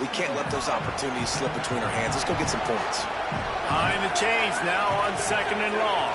We can't let those opportunities slip between our hands. Let's go get some points. Behind the chains now on 2nd and long.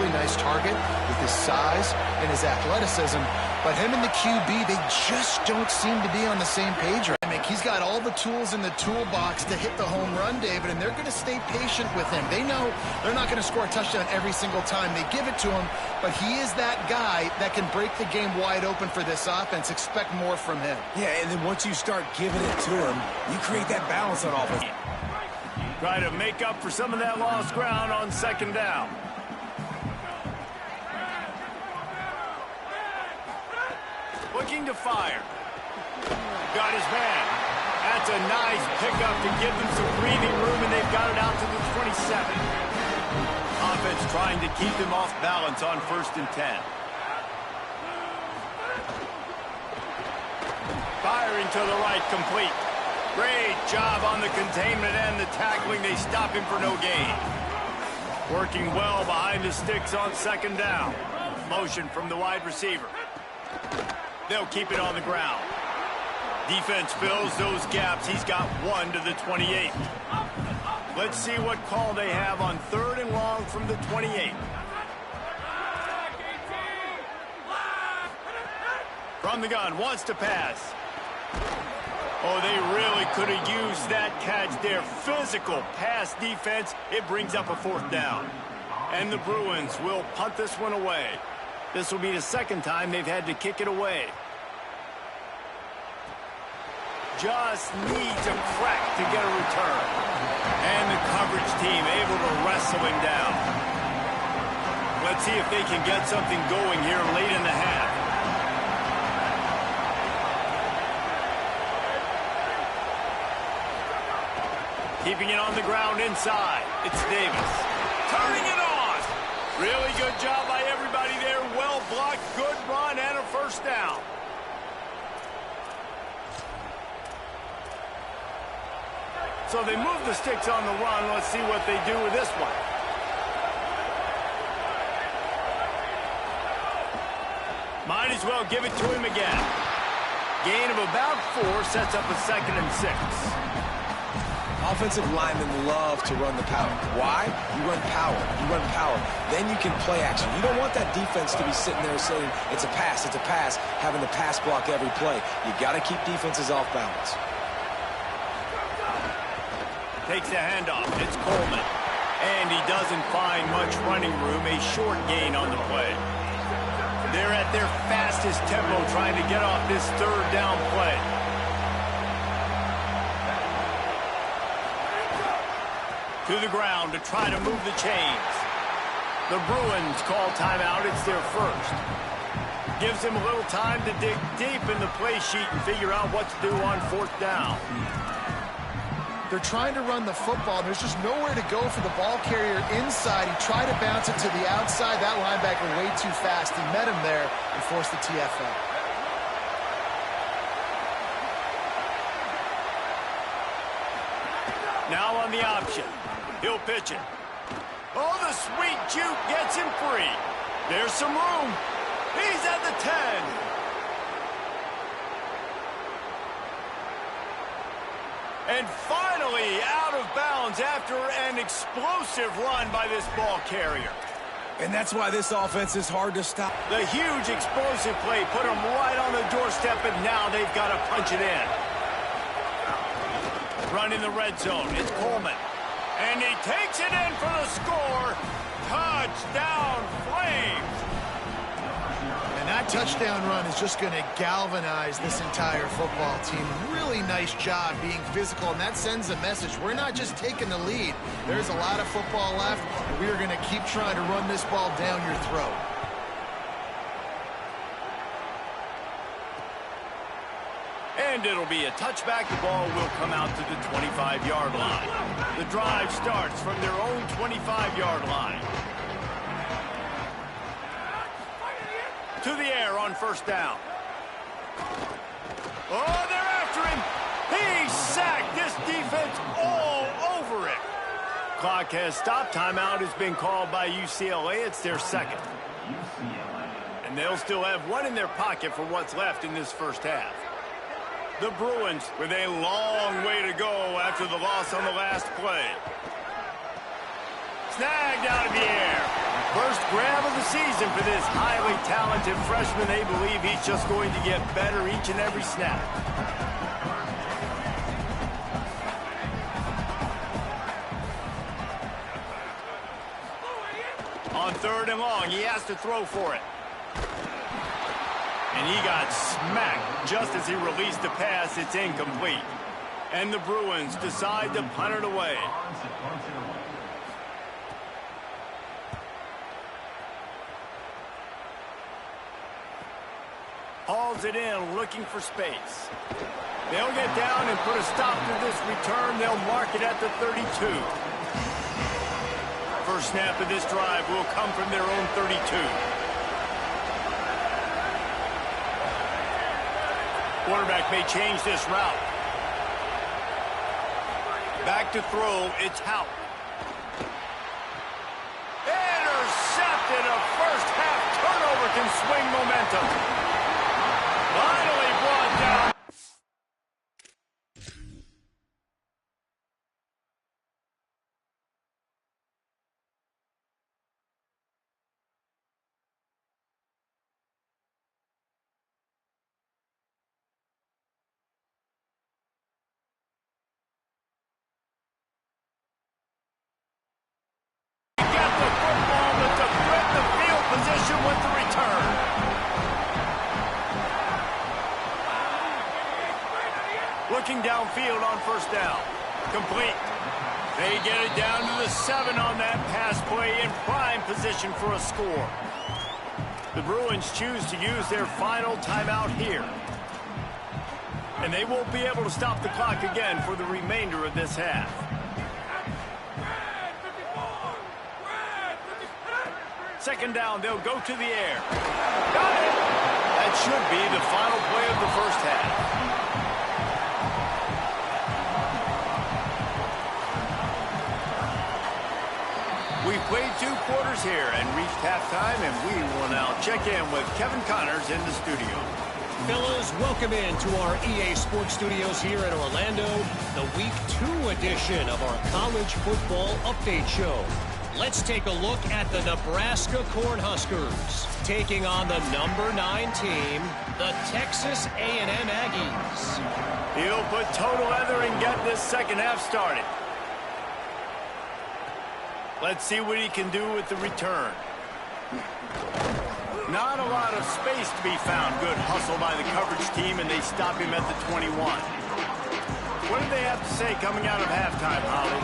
Really nice target with his size and his athleticism, but him and the QB, they just don't seem to be on the same page right now. He's got all the tools in the toolbox to hit the home run, David, and they're going to stay patient with him. They know they're not going to score a touchdown every single time they give it to him, but he is that guy that can break the game wide open for this offense. Expect more from him. Yeah, and then once you start giving it to him, you create that balance on offense. Try to make up for some of that lost ground on 2nd down. Looking to fire. Got his man. That's a nice pickup to give them some breathing room, and they've got it out to the 27. Offense trying to keep them off balance on 1st and 10. Firing to the right, complete. Great job on the containment and the tackling. They stop him for no gain. Working well behind the sticks on 2nd down. Motion from the wide receiver. They'll keep it on the ground. Defense fills those gaps. He's got 1 to the 28. Let's see what call they have on 3rd and long from the 28. From the gun, wants to pass. Oh, they really could have used that catch there. Physical pass defense. It brings up a 4th down. And the Bruins will punt this one away. This will be the 2nd time they've had to kick it away. Just needs a crack to get a return. And the coverage team able to wrestle him down. Let's see if they can get something going here late in the half. Keeping it on the ground inside. It's Davis. Turning it on. Really good job by everybody there. Well blocked, good run, and a 1st down. So they move the sticks on the run. Let's see what they do with this one. Might as well give it to him again. Gain of about 4 sets up a 2nd and 6. Offensive linemen love to run the power. Why? You run power. You run power. Then you can play action. You don't want that defense to be sitting there saying, it's a pass, having to pass block every play. You got to keep defenses off balance. Takes the handoff. It's Coleman. And he doesn't find much running room. A short gain on the play. They're at their fastest tempo trying to get off this 3rd down play. To the ground to try to move the chains. The Bruins call timeout. It's their 1st. Gives them a little time to dig deep in the play sheet and figure out what to do on 4th down. They're trying to run the football. There's just nowhere to go for the ball carrier inside. He tried to bounce it to the outside. That linebacker way too fast. He met him there and forced the TFL. Now on the option. He'll pitch it. Oh, the sweet juke gets him free. There's some room. He's at the 10. And finally out of bounds after an explosive run by this ball carrier. And that's why this offense is hard to stop. The huge explosive play put them right on the doorstep, and now they've got to punch it in. Run in the red zone. It's Coleman. And he takes it in for the score. Touchdown, Flames. And that touchdown run is just going to galvanize this entire football team. Really nice job being physical, and that sends a message. We're not just taking the lead. There's a lot of football left, and we are going to keep trying to run this ball down your throat. And it'll be a touchback. The ball will come out to the 25-yard line. The drive starts from their own 25-yard line. To the air on 1st down. Oh, they're after him. He sacked this defense all over it. Clock has stopped. Timeout has been called by UCLA. It's their 2nd. And they'll still have one in their pocket for what's left in this 1st half. The Bruins with a long way to go after the loss on the last play. Snagged out of the air. First grab of the season for this highly talented freshman. They believe he's just going to get better each and every snap. On 3rd and long, he has to throw for it. And he got smacked just as he released the pass. It's incomplete. And the Bruins decide to punt it away. Hauls it in, looking for space. They'll get down and put a stop to this return. They'll mark it at the 32. First snap of this drive will come from their own 32. Quarterback may change this route. Back to throw, it's Hout. Intercepted. A first half turnover can swing momentum. Finally brought down. With the return. Looking downfield on first down. Complete. They get it down to the 7 on that pass play in prime position for a score. The Bruins choose to use their final timeout here. And they won't be able to stop the clock again for the remainder of this half. Second down, they'll go to the air. Got it! That should be the final play of the first half. We've played 2 quarters here and reached halftime, and we will now check in with Kevin Connors in the studio. Fellas, welcome in to our EA Sports Studios here in Orlando, the Week 2 edition of our College Football Update Show. Let's take a look at the Nebraska Cornhuskers taking on the number 9 team, the Texas A&M Aggies. He'll put total leather and get this second half started. Let's see what he can do with the return. Not a lot of space to be found. Good hustle by the coverage team, and they stop him at the 21. What do they have to say coming out of halftime, Holly?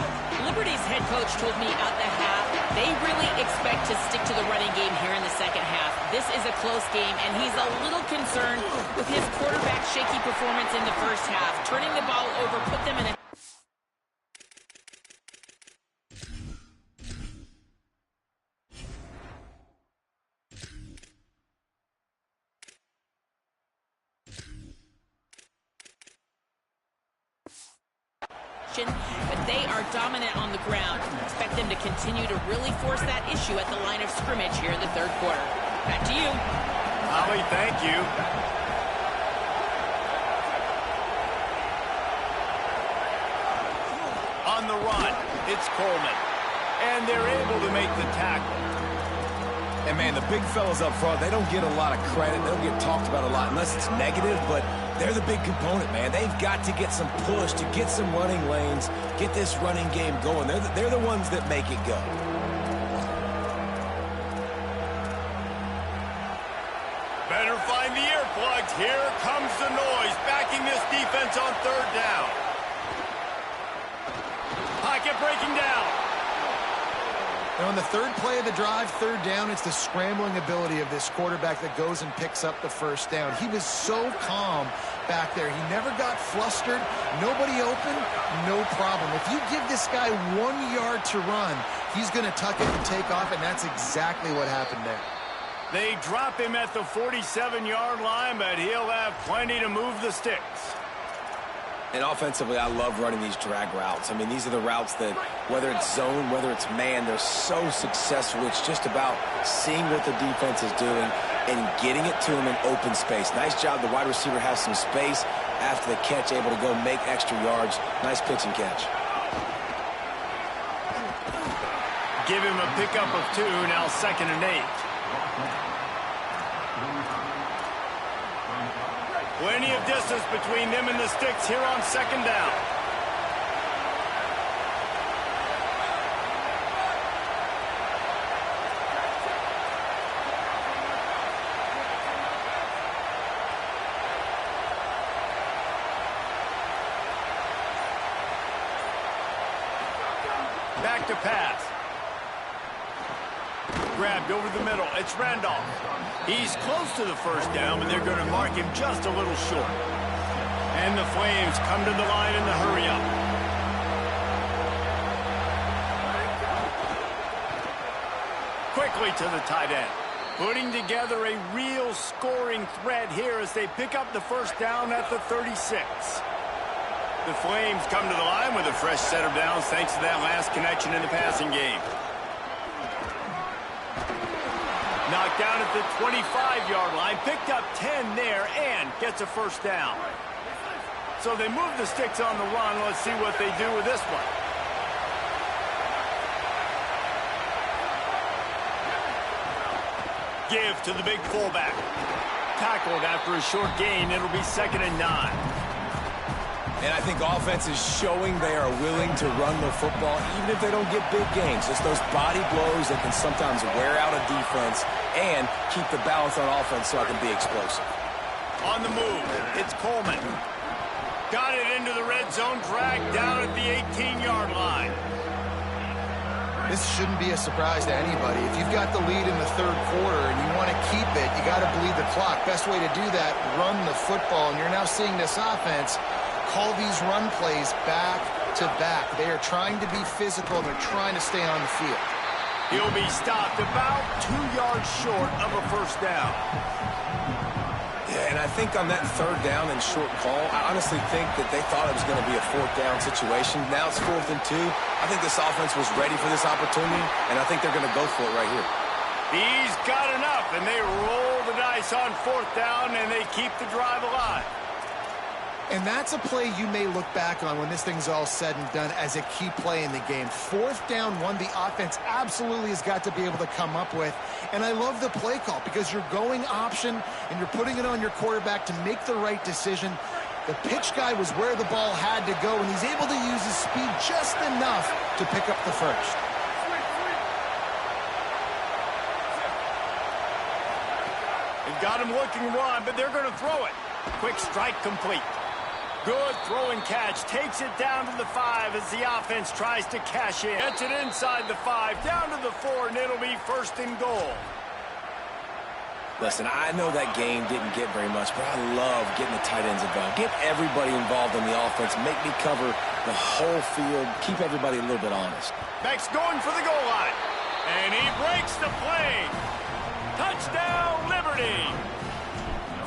Liberty's head coach told me at the half they really expect to stick to the running game here in the second half. This is a close game, and he's a little concerned with his quarterback's shaky performance in the first half. Turning the ball over put them in a but they are dominant on the ground. Expect them to continue to really force that issue at the line of scrimmage here in the 3rd quarter. Back to you. Holly, thank you. On the run, it's Coleman. And they're able to make the tackle. And, man, the big fellas up front, they don't get a lot of credit. They don't get talked about a lot unless it's negative, but they're the big component, man. They've got to get some push, to get some running lanes, get this running game going. They're the ones that make it go. Better find the earplugs. Here comes the noise, backing this defense on 3rd down. Pocket breaking down. And on the 3rd play of the drive, 3rd down, it's the scrambling ability of this quarterback that goes and picks up the first down. He was so calm back there. He never got flustered. Nobody open, no problem. If you give this guy 1 yard to run, he's going to tuck it and take off, and that's exactly what happened there. They drop him at the 47-yard line, but he'll have plenty to move the sticks. And offensively, I love running these drag routes. I mean, these are the routes that, whether it's zone, whether it's man, they're so successful. It's just about seeing what the defense is doing and getting it to him in open space. Nice job. The wide receiver has some space after the catch, able to go make extra yards. Nice pitch and catch. Give him a pickup of 2, now 2nd and 8. Plenty of distance between them and the sticks here on 2nd down. Back to pass. Grabbed over the middle. It's Randolph. He's close to the 1st down, but they're going to mark him just a little short. And the Flames come to the line in the hurry-up. Quickly to the tight end. Putting together a real scoring threat here as they pick up the 1st down at the 36. The Flames come to the line with a fresh set of downs thanks to that last connection in the passing game. Knocked down at the 25-yard line, picked up 10 there, and gets a 1st down. So they move the sticks on the run. Let's see what they do with this one. Give to the big fullback. Tackled after a short gain. It'll be 2nd and 9. And I think offense is showing they are willing to run the football, even if they don't get big gains. Just those body blows that can sometimes wear out a defense and keep the balance on offense so I can be explosive. On the move, it's Coleman. Got it into the red zone, dragged down at the 18-yard line. This shouldn't be a surprise to anybody. If you've got the lead in the 3rd quarter and you want to keep it, you got to bleed the clock. Best way to do that, run the football. And you're now seeing this offense call these run plays back to back. They are trying to be physical. They're trying to stay on the field. He'll be stopped about 2 yards short of a 1st down. Yeah, and I think on that 3rd down and short call, I honestly think that they thought it was going to be a 4th down situation. Now it's 4th and 2. I think this offense was ready for this opportunity, and I think they're going to go for it right here. He's got enough, and they roll the dice on 4th down, and they keep the drive alive. And that's a play you may look back on when this thing's all said and done as a key play in the game. 4th down, one the offense absolutely has got to be able to come up with. And I love the play call because you're going option and you're putting it on your quarterback to make the right decision. The pitch guy was where the ball had to go, and he's able to use his speed just enough to pick up the 1st. They've got him looking run, but they're going to throw it. Quick strike complete. Good throw and catch. Takes it down to the 5 as the offense tries to cash in. Gets it inside the 5, down to the 4, and it'll be 1st and goal. Listen, I know that game didn't get very much, but I love getting the tight ends involved. Get everybody involved in the offense. Make me cover the whole field. Keep everybody a little bit honest. Beck's going for the goal line. And he breaks the play. Touchdown, Liberty.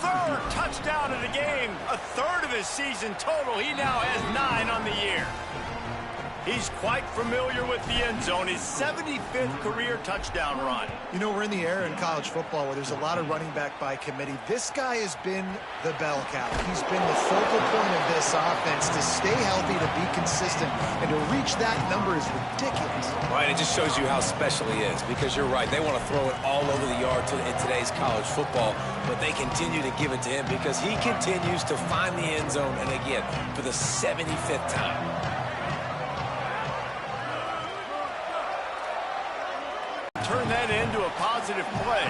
3rd touchdown of the game, a 3rd of his season total. He now has 9 on the year. He's quite familiar with the end zone. His 75th career touchdown run. You know, we're in the era in college football where there's a lot of running back by committee. This guy has been the bell cow. He's been the focal point of this offense. To stay healthy, to be consistent, and to reach that number is ridiculous. Right, it just shows you how special he is, because you're right. They want to throw it all over the yard in today's college football, but they continue to give it to him because he continues to find the end zone, and again, for the 75th time. Turn that into a positive play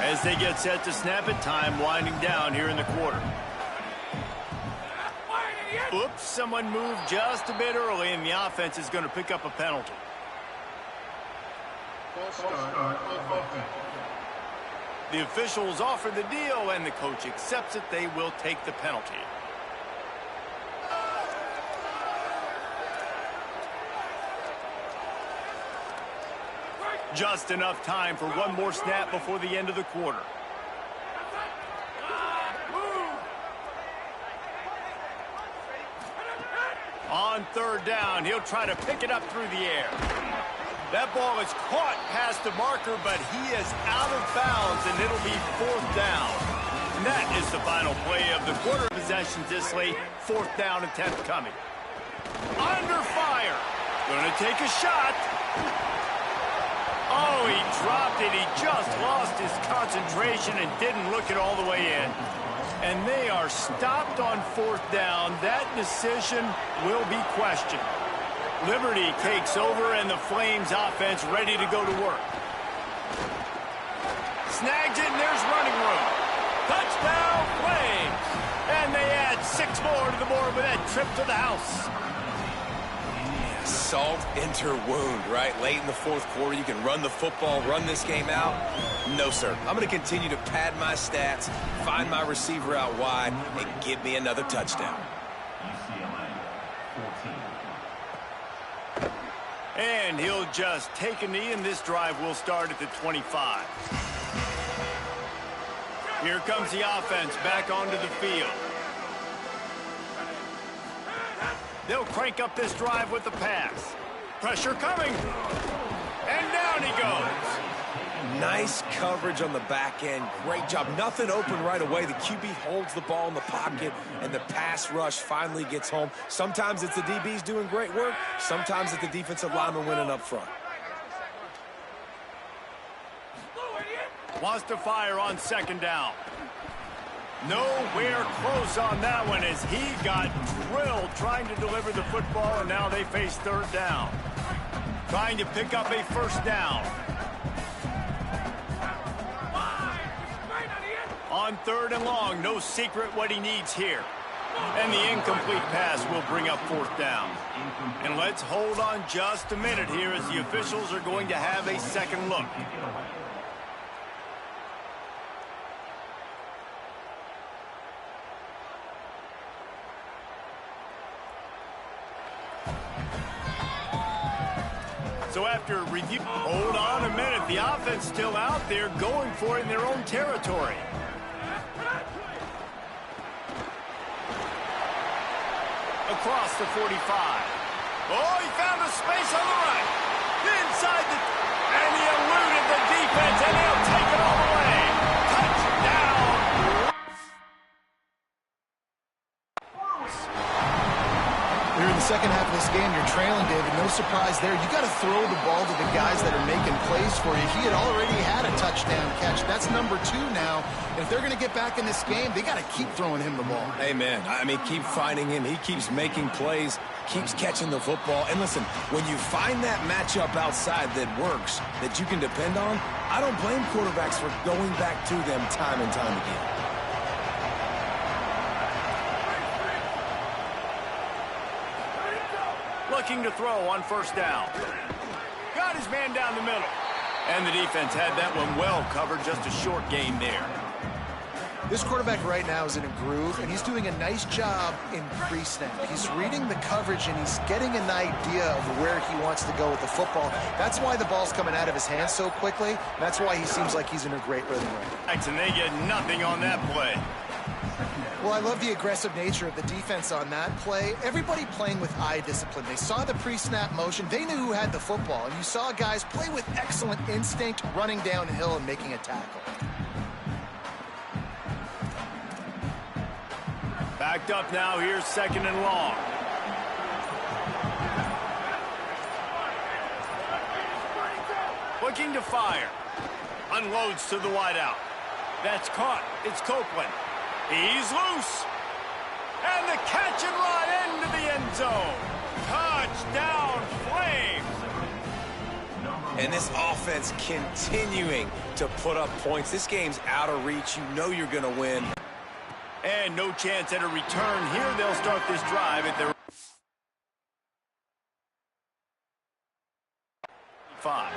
as they get set to snap it. Time winding down here in the quarter. Oops, someone moved just a bit early, and the offense is going to pick up a penalty. The officials offer the deal, and the coach accepts it. They will take the penalty. Just enough time for one more snap before the end of the quarter. On 3rd down, he'll try to pick it up through the air. That ball is caught past the marker, but he is out of bounds, and it'll be 4th down. And that is the final play of the quarter possession this late. 4th down attempt coming. Under fire. Gonna take a shot. Oh, he dropped it. He just lost his concentration and didn't look it all the way in. And they are stopped on 4th down. That decision will be questioned. Liberty takes over, and the Flames offense ready to go to work. Snags it, and there's running room. Touchdown, Flames. And they add 6 more to the board with that trip to the house. Salt enter wound, right? Late in the 4th quarter, you can run the football, run this game out. No, sir. I'm going to continue to pad my stats, find my receiver out wide, and give me another touchdown. UCLA 14. And he'll just take a knee, and this drive will start at the 25. Here comes the offense back onto the field. They'll crank up this drive with the pass. Pressure coming. And down he goes. Nice coverage on the back end. Great job. Nothing open right away. The QB holds the ball in the pocket, and the pass rush finally gets home. Sometimes it's the DBs doing great work. Sometimes it's the defensive lineman winning up front. Wants to fire on 2nd down. Nowhere close on that one as he got drilled trying to deliver the football, and now they face 3rd down. Trying to pick up a 1st down. On 3rd and long, no secret what he needs here. And the incomplete pass will bring up 4th down. And let's hold on just a minute here as the officials are going to have a second look. So after review, hold on a minute. The offense still out there going for it in their own territory. Across the 45. Oh, he found a space on the right. Inside the... And he eluded the defense, and he'll take it all the way. Touchdown. Here in the second half of this game, you're trailing, David. No surprise there. You got to throw the ball to the guys that are making plays for you. He had already had a touchdown catch. That's number 2 now. And if they're going to get back in this game, they got to keep throwing him the ball. Amen. I mean, keep finding him. He keeps making plays, keeps catching the football. And listen, when you find that matchup outside that works, that you can depend on, I don't blame quarterbacks for going back to them time and time again. Looking to throw on 1st down. Got his man down the middle. And the defense had that one well covered. Just a short gain there. This quarterback right now is in a groove, and he's doing a nice job in pre-snap. He's reading the coverage, and he's getting an idea of where he wants to go with the football. That's why the ball's coming out of his hands so quickly. That's why he seems like he's in a great rhythm right now. And they get nothing on that play. Well, I love the aggressive nature of the defense on that play. Everybody playing with eye discipline. They saw the pre-snap motion. They knew who had the football. And you saw guys play with excellent instinct, running downhill and making a tackle. Backed up now. Here's 2nd and long. Looking to fire. Unloads to the wideout. That's caught. It's Copeland. He's loose. And the catch and run into the end zone. Touchdown, Flames. And this offense continuing to put up points. This game's out of reach. You know you're going to win. And no chance at a return here. They'll start this drive at their 5.